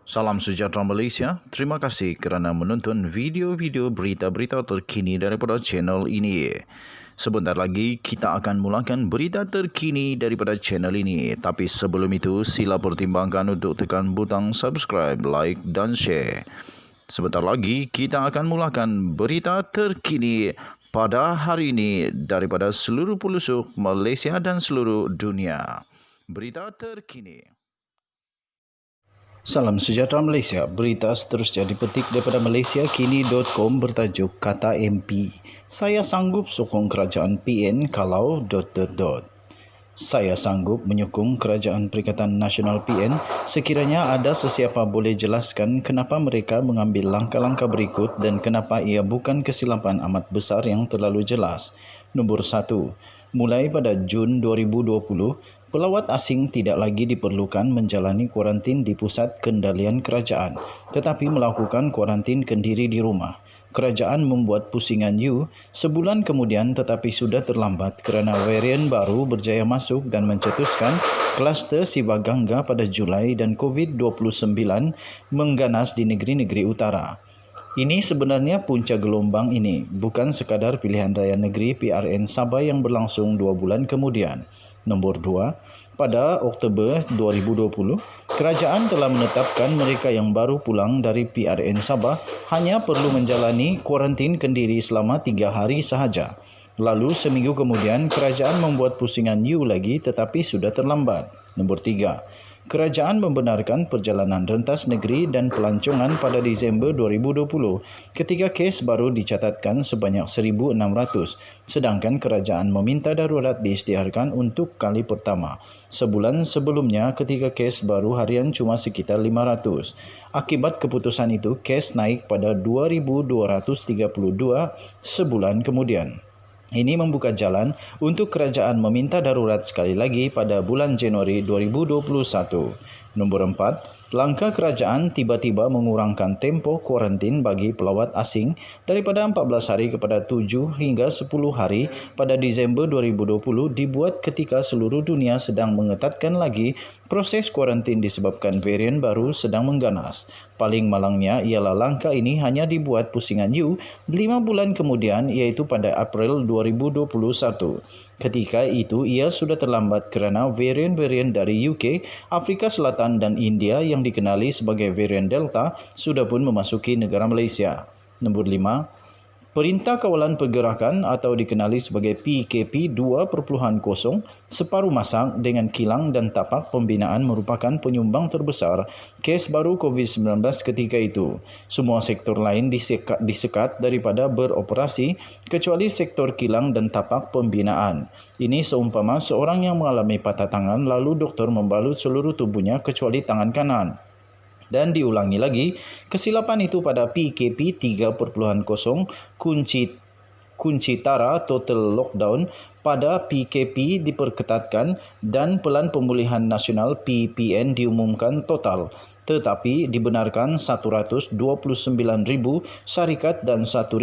Salam sejahtera Malaysia. Terima kasih kerana menonton video-video berita-berita terkini daripada channel ini. Sebentar lagi kita akan mulakan berita terkini daripada channel ini. Tapi sebelum itu sila pertimbangkan untuk tekan butang subscribe, like dan share. Sebentar lagi kita akan mulakan berita terkini pada hari ini daripada seluruh pelosok Malaysia dan seluruh dunia. Berita terkini. Salam sejahtera Malaysia. Berita seterusnya dipetik daripada malaysiakini.com bertajuk Kata MP. Saya sanggup sokong kerajaan PN kalau ... Saya sanggup menyokong kerajaan Perikatan Nasional PN sekiranya ada sesiapa boleh jelaskan kenapa mereka mengambil langkah-langkah berikut dan kenapa ia bukan kesilapan amat besar yang terlalu jelas. Nombor 1. Mulai pada Jun 2020, pelawat asing tidak lagi diperlukan menjalani kuarantin di pusat kendalian kerajaan, tetapi melakukan kuarantin kendiri di rumah. Kerajaan membuat pusingan sebulan kemudian tetapi sudah terlambat kerana varian baru berjaya masuk dan mencetuskan kluster Sivagangga pada Julai dan COVID-29 mengganas di negeri-negeri utara. Ini sebenarnya punca gelombang ini, bukan sekadar pilihan raya negeri PRN Sabah yang berlangsung 2 bulan kemudian. Nombor 2, pada Oktober 2020, kerajaan telah menetapkan mereka yang baru pulang dari PRN Sabah hanya perlu menjalani kuarantin kendiri selama 3 hari sahaja. Lalu seminggu kemudian, kerajaan membuat pusingan lagi tetapi sudah terlambat. Nombor 3, kerajaan membenarkan perjalanan rentas negeri dan pelancongan pada Disember 2020 ketika kes baru dicatatkan sebanyak 1,600, sedangkan kerajaan meminta darurat diisytiharkan untuk kali pertama. Sebulan sebelumnya ketika kes baru harian cuma sekitar 500. Akibat keputusan itu, kes naik pada 2,232 sebulan kemudian. Ini membuka jalan untuk kerajaan meminta darurat sekali lagi pada bulan Januari 2021. Nombor 4, langkah kerajaan tiba-tiba mengurangkan tempoh kuarantin bagi pelawat asing daripada 14 hari kepada 7 hingga 10 hari pada Disember 2020 dibuat ketika seluruh dunia sedang mengetatkan lagi proses kuarantin disebabkan varian baru sedang mengganas. Paling malangnya ialah langkah ini hanya dibuat pusingan 5 bulan kemudian, iaitu pada April 2021. Ketika itu ia sudah terlambat kerana varian-varian dari UK, Afrika Selatan dan India yang dikenali sebagai varian Delta sudah pun memasuki negara Malaysia. Nombor 5, Perintah Kawalan Pergerakan atau dikenali sebagai PKP 2.0 separuh masak dengan kilang dan tapak pembinaan merupakan penyumbang terbesar kes baru COVID-19 ketika itu. Semua sektor lain disekat daripada beroperasi kecuali sektor kilang dan tapak pembinaan. Ini seumpama seorang yang mengalami patah tangan lalu doktor membalut seluruh tubuhnya kecuali tangan kanan. Dan diulangi lagi, kesilapan itu pada PKP 3.0 kunci tara total lockdown, pada PKP diperketatkan dan Pelan Pemulihan Nasional PPN diumumkan total. Tetapi dibenarkan 129,000 syarikat dan 1,100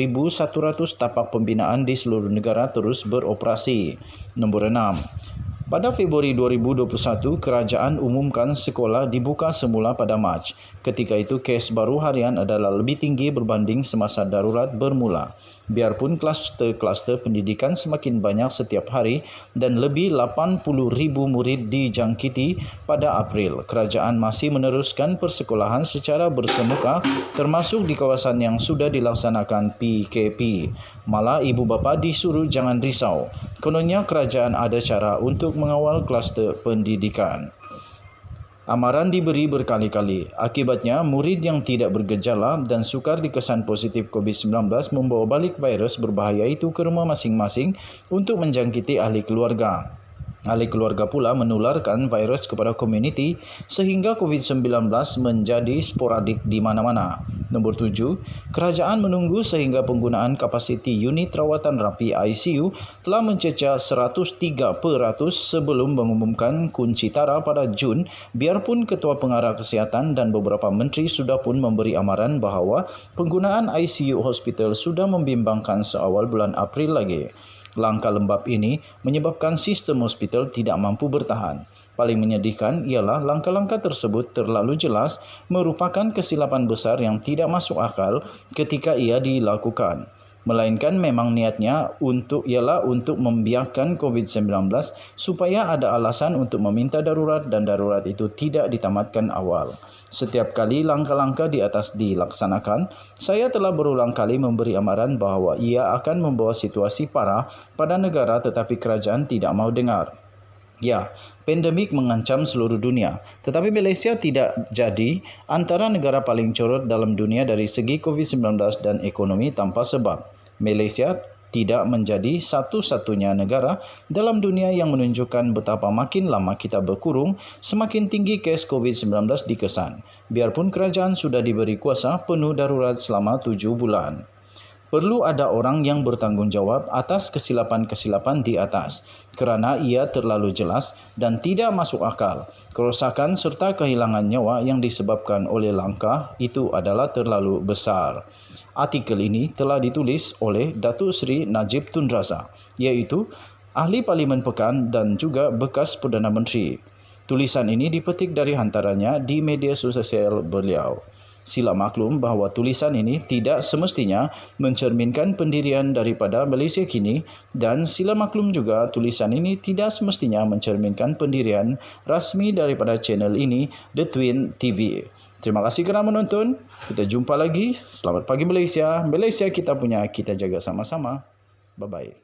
tapak pembinaan di seluruh negara terus beroperasi. Nombor 6. Pada Februari 2021, kerajaan umumkan sekolah dibuka semula pada Mac. Ketika itu, kes baru harian adalah lebih tinggi berbanding semasa darurat bermula. Biarpun kluster-kluster pendidikan semakin banyak setiap hari dan lebih 80,000 murid dijangkiti pada April, kerajaan masih meneruskan persekolahan secara bersemuka termasuk di kawasan yang sudah dilaksanakan PKP. Malah ibu bapa disuruh jangan risau. Kononnya kerajaan ada cara untuk mengawal kluster pendidikan. Amaran diberi berkali-kali. Akibatnya, murid yang tidak bergejala dan sukar dikesan positif COVID-19 membawa balik virus berbahaya itu ke rumah masing-masing untuk menjangkiti ahli keluarga. Ahli keluarga pula menularkan virus kepada komuniti sehingga COVID-19 menjadi sporadik di mana-mana. Nombor 7, kerajaan menunggu sehingga penggunaan kapasiti unit rawatan rapi ICU telah mencecah 103% sebelum mengumumkan kunci tara pada Jun, biarpun Ketua Pengarah Kesihatan dan beberapa menteri sudah pun memberi amaran bahawa penggunaan ICU hospital sudah membimbangkan seawal bulan April lagi. Langkah lembab ini menyebabkan sistem hospital tidak mampu bertahan. Paling menyedihkan ialah langkah-langkah tersebut terlalu jelas merupakan kesilapan besar yang tidak masuk akal ketika ia dilakukan. Melainkan memang niatnya ialah untuk membiarkan COVID-19 supaya ada alasan untuk meminta darurat dan darurat itu tidak ditamatkan awal. Setiap kali langkah-langkah di atas dilaksanakan, saya telah berulang kali memberi amaran bahawa ia akan membawa situasi parah pada negara tetapi kerajaan tidak mau dengar. Ya, pandemik mengancam seluruh dunia, tetapi Malaysia tidak jadi antara negara paling corot dalam dunia dari segi COVID-19 dan ekonomi tanpa sebab. Malaysia tidak menjadi satu-satunya negara dalam dunia yang menunjukkan betapa makin lama kita berkurung, semakin tinggi kes COVID-19 dikesan, biarpun kerajaan sudah diberi kuasa penuh darurat selama 7 bulan. Perlu ada orang yang bertanggungjawab atas kesilapan-kesilapan di atas kerana ia terlalu jelas dan tidak masuk akal. Kerosakan serta kehilangan nyawa yang disebabkan oleh langkah itu adalah terlalu besar. Artikel ini telah ditulis oleh Datuk Seri Najib Tun Razak, iaitu Ahli Parlimen Pekan dan juga bekas Perdana Menteri. Tulisan ini dipetik dari hantarannya di media sosial beliau. Sila maklum bahawa tulisan ini tidak semestinya mencerminkan pendirian daripada Malaysia kini dan sila maklum juga tulisan ini tidak semestinya mencerminkan pendirian rasmi daripada channel ini, The Twin TV. Terima kasih kerana menonton. Kita jumpa lagi. Selamat pagi Malaysia. Malaysia kita punya, kita jaga sama-sama. Bye-bye.